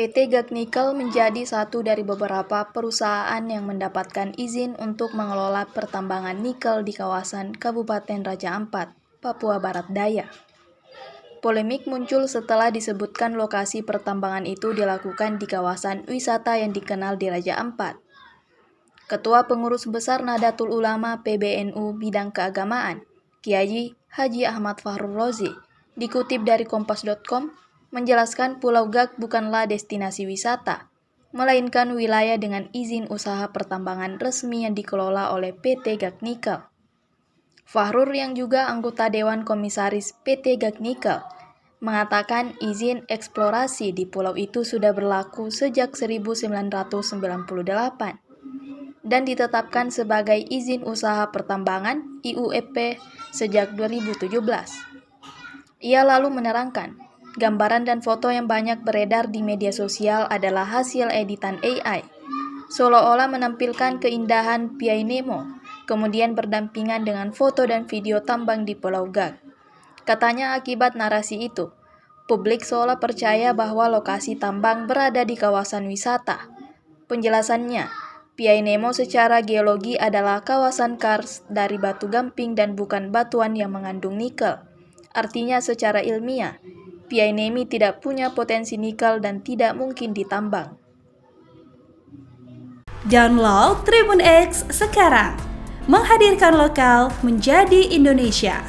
PT Gagnikel menjadi satu dari beberapa perusahaan yang mendapatkan izin untuk mengelola pertambangan nikel di kawasan Kabupaten Raja Ampat, Papua Barat Daya. Polemik muncul setelah disebutkan lokasi pertambangan itu dilakukan di kawasan wisata yang dikenal di Raja Ampat. Ketua Pengurus Besar Nahdlatul Ulama PBNU Bidang Keagamaan, Kiai Haji Ahmad Fahrul Rozi, dikutip dari Kompas.com, menjelaskan Pulau Gag bukanlah destinasi wisata, melainkan wilayah dengan izin usaha pertambangan resmi yang dikelola oleh PT Gagnikel. Fahrur yang juga anggota Dewan Komisaris PT Gagnikel mengatakan izin eksplorasi di pulau itu sudah berlaku sejak 1998 dan ditetapkan sebagai izin usaha pertambangan IUEP sejak 2017. Ia lalu menerangkan, gambaran dan foto yang banyak beredar di media sosial adalah hasil editan AI, seolah-olah menampilkan keindahan Piai Nemo, kemudian berdampingan dengan foto dan video tambang di Pulau Gag. Katanya akibat narasi itu, publik seolah percaya bahwa lokasi tambang berada di kawasan wisata. Penjelasannya, Piai Nemo secara geologi adalah kawasan kars dari batu gamping dan bukan batuan yang mengandung nikel. Artinya secara ilmiah, Piai Nemo tidak punya potensi nikel dan tidak mungkin ditambang. Download Tribun X sekarang, menghadirkan lokal menjadi Indonesia.